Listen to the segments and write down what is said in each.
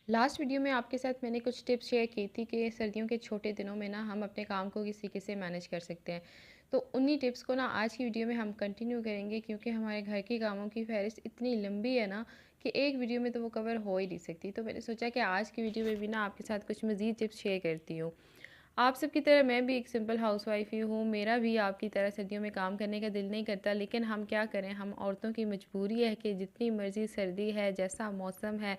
Last video में आपके साथ मैंने कुछ टिप्स शेयर की थी कि सर्दियों के छोटे दिनों में ना हम अपने काम को किस तरीके से मैनेज कर सकते हैं। तो उन्हीं टिप्स को ना आज की वीडियो में हम कंटिन्यू करेंगे, क्योंकि हमारे घर के कामों की फहरिस्त इतनी लंबी है ना कि एक वीडियो में तो वो कवर हो ही नहीं सकती। तो मैंने सोचा कि आज की वीडियो में भी ना आपके साथ कुछ मज़ीद टिप्स शेयर करती हूँ। आप सब की तरह मैं भी एक सिंपल हाउसवाइफ ही हूँ। मेरा भी आपकी तरह सर्दियों में काम करने का दिल नहीं करता, लेकिन हम क्या करें, हम औरतों की मजबूरी है कि जितनी मर्ज़ी सर्दी है, जैसा मौसम है,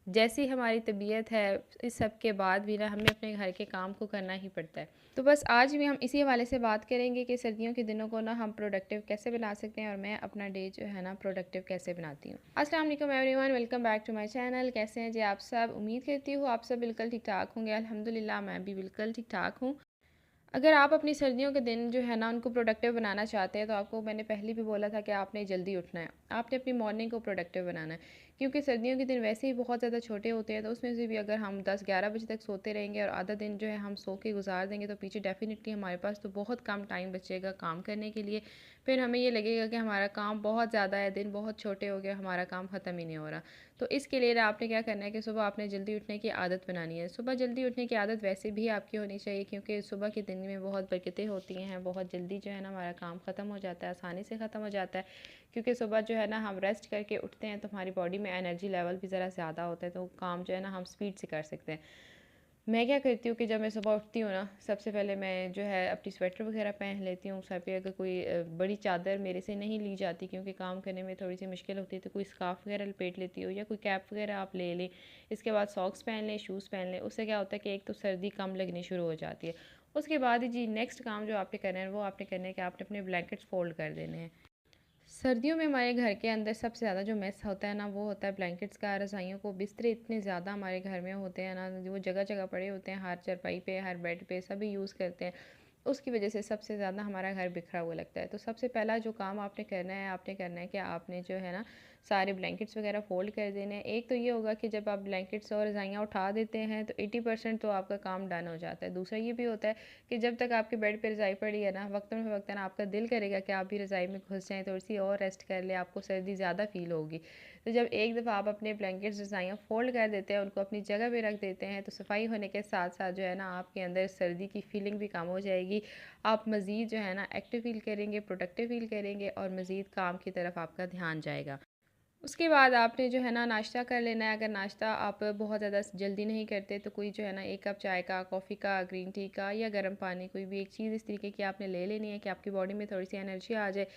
जैसी हमारी तबीयत है, इस सब के बाद भी ना हमें अपने घर के काम को करना ही पड़ता है। तो बस आज भी हम इसी हवाले से बात करेंगे कि सर्दियों के दिनों को ना हम प्रोडक्टिव कैसे बना सकते हैं और मैं अपना डे जो है ना प्रोडक्टिव कैसे बनाती हूँ। अस्सलाम वालेकुम everyone, welcome back to my channel. कैसे हैं जी आप सब? उम्मीद करती हूँ आप सब बिल्कुल ठीक ठाक होंगे। अल्हम्दुलिल्लाह मैं भी बिल्कुल ठीक ठाक हूँ। अगर आप अपनी सर्दियों के दिन जो है ना उनको प्रोडक्टिव बनाना चाहते हैं, तो आपको मैंने पहले भी बोला था कि आपने जल्दी उठना है। आपने अपनी मॉर्निंग को प्रोडक्टिव बनाना है, क्योंकि सर्दियों के दिन वैसे ही बहुत ज़्यादा छोटे होते हैं। तो उसमें से भी अगर हम 10-11 बजे तक सोते रहेंगे और आधा दिन जो है हम सो के गुजार देंगे, तो पीछे डेफिनेटली हमारे पास तो बहुत कम टाइम बचेगा काम करने के लिए। फिर हमें ये लगेगा कि हमारा काम बहुत ज़्यादा है, दिन बहुत छोटे हो गए, हमारा काम ख़त्म ही नहीं हो रहा। तो इसके लिए ना आपने क्या करना है कि सुबह आपने जल्दी उठने की आदत बनानी है। सुबह जल्दी उठने की आदत वैसे भी आपकी होनी चाहिए, क्योंकि सुबह के दिन में बहुत बरकतें होती हैं। बहुत जल्दी जो है ना हमारा काम ख़त्म हो जाता है, आसानी से ख़त्म हो जाता है, क्योंकि सुबह जो है ना हम रेस्ट करके उठते हैं तो हमारी बॉडी में एनर्जी लेवल भी ज़रा ज़्यादा होता है, तो काम जो है ना हम स्पीड से कर सकते हैं। मैं क्या करती हूँ कि जब मैं सुबह उठती हूँ ना, सबसे पहले मैं जो है अपनी स्वेटर वगैरह पहन लेती हूँ। सर पे अगर कोई बड़ी चादर मेरे से नहीं ली जाती, क्योंकि काम करने में थोड़ी सी मुश्किल होती है, तो कोई स्कार्फ वगैरह लपेट लेती हूँ, या कोई कैप वगैरह आप ले लें। इसके बाद सॉक्स पहन लें, शूज़ पहन लें। उससे क्या होता है कि एक तो सर्दी कम लगनी शुरू हो जाती है। उसके बाद ही जी नेक्स्ट काम जो आपने करना है वो आपने करना है कि आपने अपने ब्लैंकेट्स फोल्ड कर देने हैं। सर्दियों में हमारे घर के अंदर सबसे ज़्यादा जो मेस होता है ना, वो होता है ब्लैंकेट्स का। रज़ाइयों को बिस्तरे इतने ज़्यादा हमारे घर में होते हैं ना, वो जगह जगह पड़े होते हैं, हर चारपाई पे, हर बेड पे सभी यूज़ करते हैं। उसकी वजह से सबसे ज़्यादा हमारा घर बिखरा हुआ लगता है। तो सबसे पहला जो काम आपने करना है कि आपने जो है ना सारे ब्लैंकेट्स वगैरह फ़ोल्ड कर देने हैं। एक तो ये होगा कि जब आप ब्लैंकेट्स और रज़ाइयाँ उठा देते हैं तो 80% तो आपका काम डन हो जाता है। दूसरा ये भी होता है कि जब तक आपके बेड पे रज़ाई पड़ी है ना, वक्तन आपका दिल करेगा कि आप भी रज़ाई में घुस जाएँ, थोड़ी-सी और रेस्ट कर लें, आपको सर्दी ज़्यादा फ़ील होगी। तो जब एक दफ़ा आप अपने ब्लैंकेट्स रज़ाइयाँ फ़ोल्ड कर देते हैं, उनको अपनी जगह पे रख देते हैं, तो सफाई होने के साथ-साथ जो है ना आपके अंदर सर्दी की फ़ीलिंग भी कम हो जाएगी। आप मज़ीद जो है ना एक्टिव फ़ील करेंगे, प्रोडक्टिव फ़ील करेंगे और मज़ीद काम की तरफ आपका ध्यान जाएगा। उसके बाद आपने जो है ना नाश्ता कर लेना है। अगर नाश्ता आप बहुत ज़्यादा जल्दी नहीं करते, तो कोई जो है ना 1 कप चाय का, कॉफ़ी का, ग्रीन टी का या गर्म पानी, कोई भी एक चीज़ इस तरीके की आपने ले लेनी है कि आपकी बॉडी में थोड़ी सी एनर्जी आ जाए,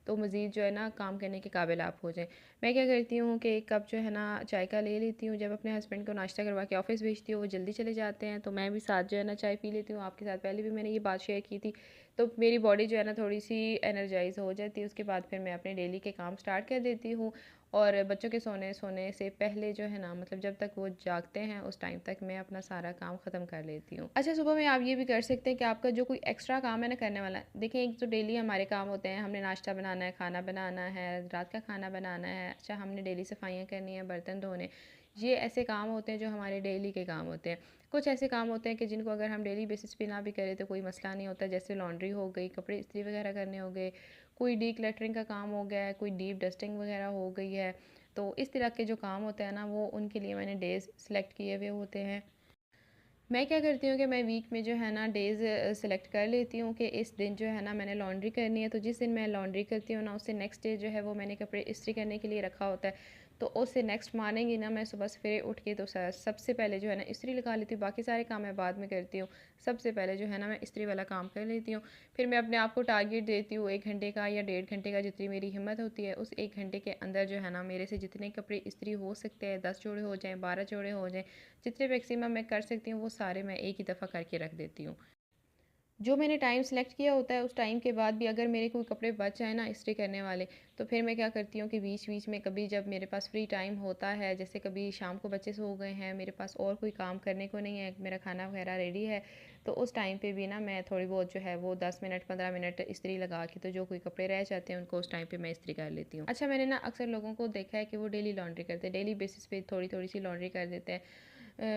तो मज़ीद जो है ना काम करने के काबिल आप हो जाएँ। मैं क्या करती हूँ कि 1 कप जो है ना चाय का ले लेती हूँ। जब अपने हस्बैंड को नाश्ता करवा के ऑफ़िस भेजती हूँ, वो जल्दी चले जाते हैं, तो मैं भी साथ जो है ना चाय पी लेती हूँ। आपके साथ पहले भी मैंने ये बात शेयर की थी। तो मेरी बॉडी जो है ना थोड़ी-सी एनर्जाइज़ हो जाती है। उसके बाद फिर मैं अपने डेली के काम स्टार्ट कर देती हूँ। और बच्चों के सोने से पहले जो है ना, मतलब जब तक वो जागते हैं उस टाइम तक मैं अपना सारा काम ख़त्म कर लेती हूँ। अच्छा, सुबह में आप ये भी कर सकते हैं कि आपका जो कोई एक्स्ट्रा काम है ना करने वाला, देखिए एक तो डेली हमारे काम होते हैं, हमने नाश्ता बनाना है, खाना बनाना है, रात का खाना बनाना है, अच्छा हमने डेली सफाइयाँ करनी है, बर्तन धोने। ये ऐसे काम होते हैं जो हमारे डेली के काम होते हैं। कुछ ऐसे काम होते हैं कि जिनको अगर हम डेली बेसिस पे ना भी करें तो कोई मसला नहीं होता, जैसे लॉन्ड्री हो गई, कपड़े इस्त्री वगैरह करने हो गए, कोई डी क्लटरिंग का काम हो गया है, कोई डीप डस्टिंग वगैरह हो गई है। तो इस तरह के जो काम होते हैं ना, वो उनके लिए मैंने डेज़ सेलेक्ट किए हुए होते हैं। मैं क्या करती हूँ कि मैं वीक में जो है ना डेज़ सेलेक्ट कर लेती हूँ कि इस दिन जो है ना मैंने लॉन्ड्री करनी है। तो जिस दिन मैं लॉन्ड्री करती हूँ ना, उससे नेक्स्ट डे जो है वो मैंने कपड़े इस्त्री करने के लिए रखा होता है। तो उससे नेक्स्ट मॉर्निंग ही ना मैं सुबह सवेरे उठ के तो सबसे पहले जो है ना इस्त्री लगा लेती हूँ। बाकी सारे काम मैं बाद में करती हूँ। सबसे पहले जो है ना मैं इस्त्री वाला काम कर लेती हूँ। फिर मैं अपने आप को टारगेट देती हूँ 1 घंटे का या 1.5 घंटे का, जितनी मेरी हिम्मत होती है उस 1 घंटे के अंदर जो है ना मेरे से जितने कपड़े इस्त्री हो सकते हैं, 10 जोड़े हो जाएँ, 12 जोड़े हो जाएँ, जितने मैक्सिमम मैं कर सकती हूँ वो सारे मैं एक ही दफ़ा करके रख देती हूँ। जो मैंने टाइम सेलेक्ट किया होता है उस टाइम के बाद भी अगर मेरे कोई कपड़े बच जाए ना इस्त्री करने वाले, तो फिर मैं क्या करती हूँ कि बीच-बीच में कभी जब मेरे पास फ्री टाइम होता है, जैसे कभी शाम को बच्चे सो गए हैं, मेरे पास और कोई काम करने को नहीं है, मेरा खाना वगैरह रेडी है, तो उस टाइम पे भी ना मैं थोड़ी बहुत जो है वो 10 मिनट 15 मिनट इस्त्री लगा के, तो जो कोई कपड़े रह जाते हैं उनको उस टाइम पे मैं इस्त्री कर लेती हूँ। अच्छा, मैंने ना अक्सर लोगों को देखा है कि वो डेली लॉन्ड्री करते हैं, डेली बेसिस पे थोड़ी-थोड़ी सी लॉन्ड्री कर देते हैं।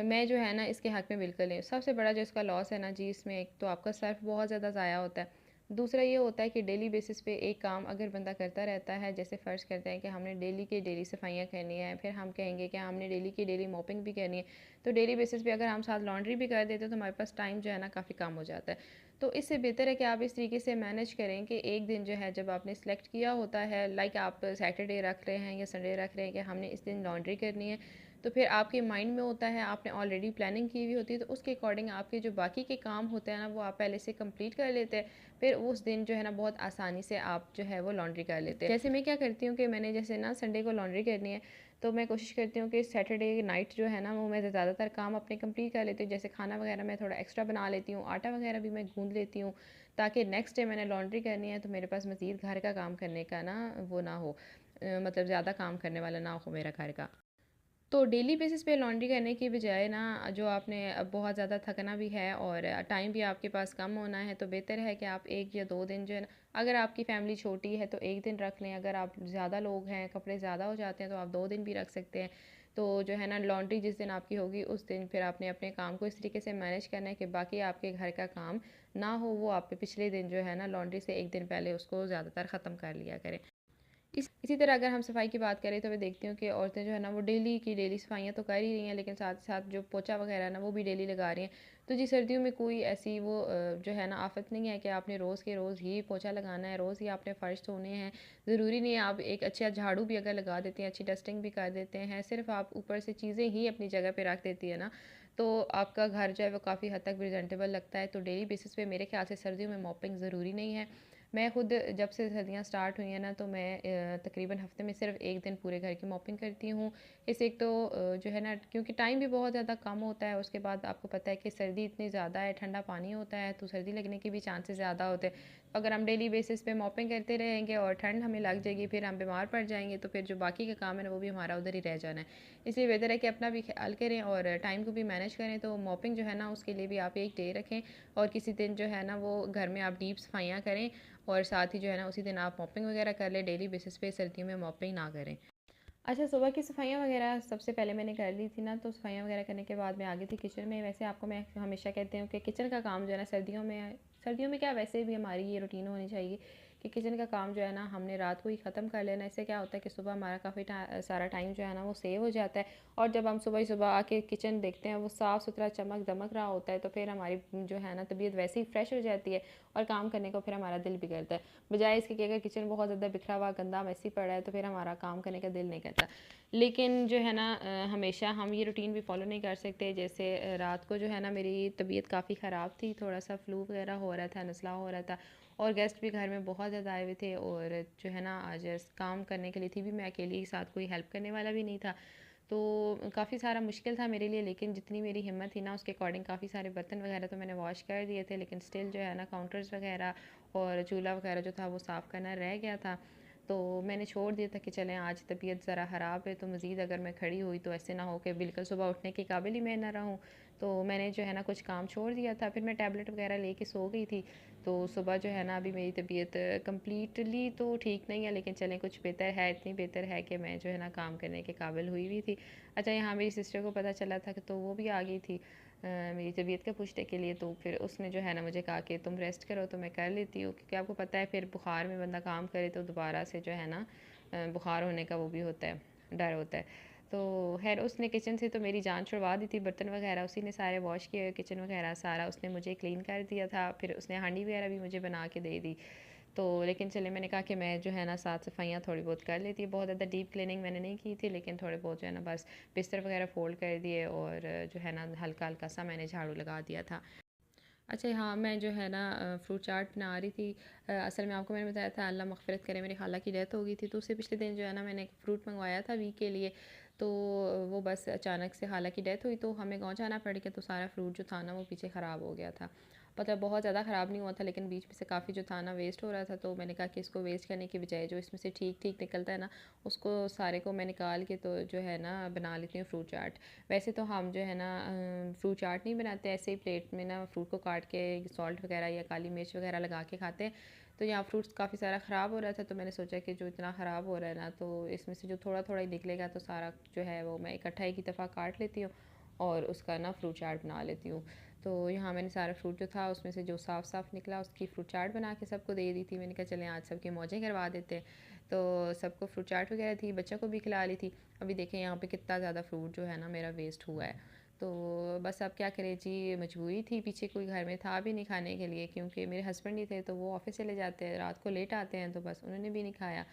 मैं जो है ना इसके हक़ में बिल्कुल नहीं। सबसे बड़ा जो इसका लॉस है ना जी, इसमें एक तो आपका सर्फ़ बहुत ज़्यादा ज़ाया होता है। दूसरा ये होता है कि डेली बेसिस पे एक काम अगर बंदा करता रहता है, जैसे फ़र्ज़ करते हैं कि हमने डेली की डेली सफाइयाँ करनी है, फिर हम कहेंगे कि हमने डेली की डेली मॉपिंग भी करनी है, तो डेली बेसिस पे अगर हम साथ लॉन्ड्री भी कर देते हैं तो हमारे पास टाइम जो है ना काफ़ी कम हो जाता है। तो इससे बेहतर है कि आप इस तरीके से मैनेज करें कि एक दिन जो है जब आपने सेलेक्ट किया होता है, लाइक आप सैटरडे रख रहे हैं या संडे रख रहे हैं कि हमने इस दिन लॉन्ड्री करनी है, तो फिर आपके माइंड में होता है, आपने ऑलरेडी प्लानिंग की हुई होती है, तो उसके अकॉर्डिंग आपके जो बाकी के काम होते हैं ना वो आप पहले से कंप्लीट कर लेते हैं। फिर उस दिन जो है ना बहुत आसानी से आप जो है वो लॉन्ड्री कर लेते हैं। जैसे मैं क्या करती हूँ कि मैंने जैसे ना संडे को लॉन्ड्री करनी है, तो मैं कोशिश करती हूँ कि सैटरडे नाइट जो है ना वो मैं ज़्यादातर काम अपने कंप्लीट कर लेती हूँ। जैसे खाना वगैरह मैं थोड़ा एक्स्ट्रा बना लेती हूँ, आटा वगैरह भी मैं गूँध लेती हूँ, ताकि नेक्स्ट डे मैंने लॉन्ड्री करनी है तो मेरे पास मज़ीद घर का काम करने का ना वो ना हो, मतलब ज़्यादा काम करने वाला ना हो मेरा घर का। तो डेली बेसिस पे लॉन्ड्री करने की बजाय ना जो आपने अब बहुत ज़्यादा थकना भी है और टाइम भी आपके पास कम होना है, तो बेहतर है कि आप 1 या 2 दिन जो है ना, अगर आपकी फ़ैमिली छोटी है तो 1 दिन रख लें, अगर आप ज़्यादा लोग हैं, कपड़े ज़्यादा हो जाते हैं तो आप 2 दिन भी रख सकते हैं। तो जो है ना लॉन्ड्री जिस दिन आपकी होगी उस दिन फिर आपने अपने काम को इस तरीके से मैनेज करना है कि बाकी आपके घर का काम ना हो, वो आप पिछले दिन जो है ना लॉन्ड्री से 1 दिन पहले उसको ज़्यादातर ख़त्म कर लिया करें। इसी तरह अगर हम सफाई की बात करें तो मैं देखती हूँ कि औरतें जो है ना वो डेली की डेली सफाइयाँ तो कर ही रही हैं, लेकिन साथ साथ जो पोछा वगैरह है ना वो भी डेली लगा रही हैं। तो जी सर्दियों में कोई ऐसी वो जो है ना आफत नहीं है कि आपने रोज़ के रोज़ ही पोछा लगाना है, रोज़ ही आपने फ़र्श धोने हैं। ज़रूरी नहीं है, आप एक अच्छा झाड़ू भी अगर लगा देते हैं, अच्छी डस्टिंग भी कर देते हैं, सिर्फ आप ऊपर से चीज़ें ही अपनी जगह पे रख देती है ना, तो आपका घर जो है वो काफ़ी हद तक प्रेजेंटेबल लगता है। तो डेली बेसिस पे मेरे ख्याल से सर्दियों में मॉपिंग ज़रूरी नहीं है। मैं खुद जब से सर्दियाँ स्टार्ट हुई हैं ना, तो मैं तकरीबन हफ़्ते में सिर्फ 1 दिन पूरे घर की मॉपिंग करती हूँ। इससे एक तो जो है ना, क्योंकि टाइम भी बहुत ज़्यादा कम होता है, उसके बाद आपको पता है कि सर्दी इतनी ज़्यादा है, ठंडा पानी होता है, तो सर्दी लगने के भी चांसेस ज़्यादा होते हैं। अगर हम डेली बेसिस पे मॉपिंग करते रहेंगे और ठंड हमें लग जाएगी, फिर हम बीमार पड़ जाएँगे, तो फिर जो बाकी का काम है ना वो भी हमारा उधर ही रह जाना है। इसलिए बेहतर है कि अपना भी ख़्याल करें और टाइम को भी मैनेज करें। तो मॉपिंग जो है ना उसके लिए भी आप एक डे रखें और किसी दिन जो है ना वो घर में आप डीप सफाइयाँ करें और साथ ही जो है ना उसी दिन आप मॉपिंग वगैरह कर लें। डेली बेसिस पे सर्दियों में मॉपिंग ना करें। अच्छा, सुबह की सफाइयाँ वगैरह सबसे पहले मैंने कर ली थी ना, तो सफाइयाँ वगैरह करने के बाद मैं आ गई थी किचन में। वैसे आपको मैं हमेशा कहती हूँ कि किचन का काम जो है ना सर्दियों में क्या, वैसे भी हमारी ये रूटीन होनी चाहिए कि किचन का काम जो है ना हमने रात को ही ख़त्म कर लेना। इससे क्या होता है कि सुबह हमारा काफ़ी सारा टाइम जो है ना वो सेव हो जाता है, और जब हम सुबह ही सुबह आके किचन देखते हैं वो साफ़ सुथरा चमक दमक रहा होता है, तो फिर हमारी जो है ना तबीयत वैसे ही फ्रेश हो जाती है और काम करने को फिर हमारा दिल भी करता है। बजाय इसके कि अगर किचन बहुत ज़्यादा बिखरा हुआ गंदा मैसी पड़ा है तो फिर हमारा काम करने का दिल नहीं करता। लेकिन जो है ना हमेशा हम ये रूटीन भी फॉलो नहीं कर सकते। जैसे रात को जो है ना मेरी तबीयत काफ़ी ख़राब थी, थोड़ा सा फ्लू वगैरह हो रहा था, नज़ला हो रहा था, और गेस्ट भी घर में बहुत ज़्यादा आए हुए थे, और जो है ना आज काम करने के लिए थी भी मैं अकेली, ही साथ कोई हेल्प करने वाला भी नहीं था। तो काफ़ी सारा मुश्किल था मेरे लिए, लेकिन जितनी मेरी हिम्मत थी ना उसके अकॉर्डिंग काफ़ी सारे बर्तन वगैरह तो मैंने वॉश कर दिए थे, लेकिन स्टिल जो है ना काउंटर्स वगैरह और चूल्हा वगैरह जो था वो साफ़ करना रह गया था। तो मैंने छोड़ दिया था कि चलें आज तबीयत ज़रा ख़राब है, तो मज़ीद अगर मैं खड़ी हुई तो ऐसे ना हो कि बिल्कुल सुबह उठने के काबिल ही मैं ना रहूँ। तो मैंने जो है ना कुछ काम छोड़ दिया था, फिर मैं टैबलेट वगैरह लेके सो गई थी। तो सुबह जो है ना अभी मेरी तबीयत कंप्लीटली तो ठीक नहीं है, लेकिन चलें कुछ बेहतर है, इतनी बेहतर है कि मैं जो है ना काम करने के काबिल हुई भी थी। अच्छा, यहाँ मेरी सिस्टर को पता चला था कि तो वो भी आ गई थी मेरी तबीयत का पूछने के लिए। तो फिर उसने जो है ना मुझे कहा कि तुम रेस्ट करो, तो मैं कर लेती हूँ, क्योंकि आपको पता है फिर बुखार में बंदा काम करे तो दोबारा से जो है ना बुखार होने का वो भी होता है, डर होता है। तो खैर उसने किचन से तो मेरी जान छुड़वा दी थी, बर्तन वगैरह उसी ने सारे वॉश किए हुए, किचन वगैरह सारा उसने मुझे क्लीन कर दिया था, फिर उसने हांडी वगैरह भी मुझे बना के दे दी। तो लेकिन चले, मैंने कहा कि मैं जो है ना साफ़ सफाइयाँ थोड़ी बहुत कर लेती है, बहुत ज़्यादा डीप क्लीनिंग मैंने नहीं की थी, लेकिन थोड़े बहुत जो है ना बस बिस्तर वगैरह फ़ोल्ड कर दिए और जो है ना हल्का हल्का सा मैंने झाड़ू लगा दिया था। अच्छा हाँ, मैं जो है ना फ्रूट चाट बना रही थी। असल में आपको मैंने बताया था, अल्लाह मग़फ़िरत करे, मेरी खाला की डेथ हो गई थी, तो उससे पिछले दिन जो है ना मैंने एक फ़्रूट मंगवाया था वीक के लिए। तो वो बस अचानक से खाला की डेथ हुई तो हमें गाँव जाना पड़ गया, तो सारा फ्रूट जो था ना वो पीछे ख़राब हो गया था। मतलब बहुत ज़्यादा ख़राब नहीं हुआ था, लेकिन बीच में से काफ़ी जो था ना वेस्ट हो रहा था, तो मैंने कहा कि इसको वेस्ट करने की बजाय जो इसमें से ठीक ठीक निकलता है ना, उसको सारे को मैं निकाल के तो जो है ना बना लेती हूँ फ्रूट चाट। वैसे तो हम जो है ना फ्रूट चाट नहीं बनाते, ऐसे ही प्लेट में ना फ्रूट को काट के सॉल्ट वगैरह या काली मिर्च वगैरह लगा के खाते हैं। तो यहाँ फ्रूट्स काफ़ी सारा ख़राब हो रहा था, तो मैंने सोचा कि जो इतना ख़राब हो रहा है ना, तो इसमें से जो थोड़ा थोड़ा ही निकलेगा तो सारा जो है वो मैं इकट्ठा एक ही दफ़ा काट लेती हूँ और उसका ना फ्रूट चाट बना लेती हूँ। तो यहाँ मैंने सारा फ्रूट जो था उसमें से जो साफ़ निकला उसकी फ्रूट चाट बना के सबको दे दी थी। मैंने कहा चलें आज सबकी मौजें करवा देते हैं। तो सबको फ्रूट चाट वगैरह थी, बच्चों को भी खिला ली थी। अभी देखें यहाँ पे कितना ज़्यादा फ्रूट जो है ना मेरा वेस्ट हुआ है। तो बस अब क्या करें जी, मजबूरी थी, पीछे कोई घर में था भी नहीं खाने के लिए, क्योंकि मेरे हस्बैंड ही थे तो वो ऑफ़िस चले जाते हैं, रात को लेट आते हैं, तो बस उन्होंने भी नहीं खाया।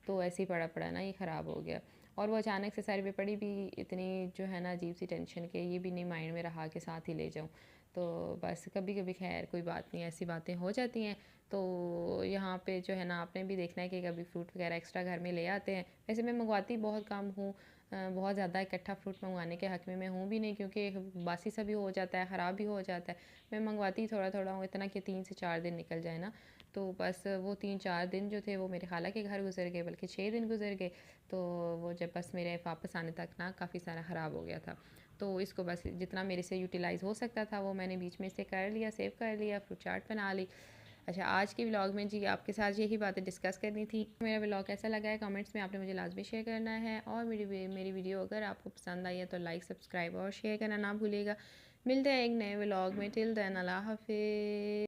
तो ऐसे ही पड़ा पड़ा ना ये ख़राब हो गया। और वो अचानक से सर पे पड़ी भी इतनी जो है ना अजीब सी टेंशन के ये भी नहीं माइंड में रहा कि साथ ही ले जाऊँ। तो बस कभी कभी खैर कोई बात नहीं, ऐसी बातें हो जाती हैं। तो यहाँ पे जो है ना आपने भी देखना है कि कभी फ्रूट वगैरह एक्स्ट्रा घर में ले आते हैं। वैसे मैं मंगवाती बहुत कम हूँ, बहुत ज़्यादा इकट्ठा फ्रूट मंगवाने के हक़ में मैं हूँ भी नहीं, क्योंकि बासी सा भी हो जाता है, ख़राब भी हो जाता है। मैं मंगवाती थोड़ा थोड़ा हूँ, इतना कि 3 से 4 दिन निकल जाए ना। तो बस वो 3-4 दिन जो थे वो मेरे खाला के घर गुजर गए, बल्कि 6 दिन गुजर गए। तो वो जब बस मेरे वापस आने तक ना काफ़ी सारा ख़राब हो गया था। तो इसको बस जितना मेरे से यूटिलाइज़ हो सकता था वो मैंने बीच में से कर लिया, सेव कर लिया, फ्रूट चाट बना ली। अच्छा, आज के व्लॉग में जी आपके साथ यही बातें डिस्कस करनी थी। मेरा व्लॉग कैसा लगा है कमेंट्स में आपने मुझे लाजमी शेयर करना है, और मेरी वीडियो अगर आपको पसंद आई है तो लाइक, सब्सक्राइब और शेयर करना ना भूलिएगा। मिलते हैं एक नए व्लॉग में, टिल देन अल्लाह हाफ़िज़।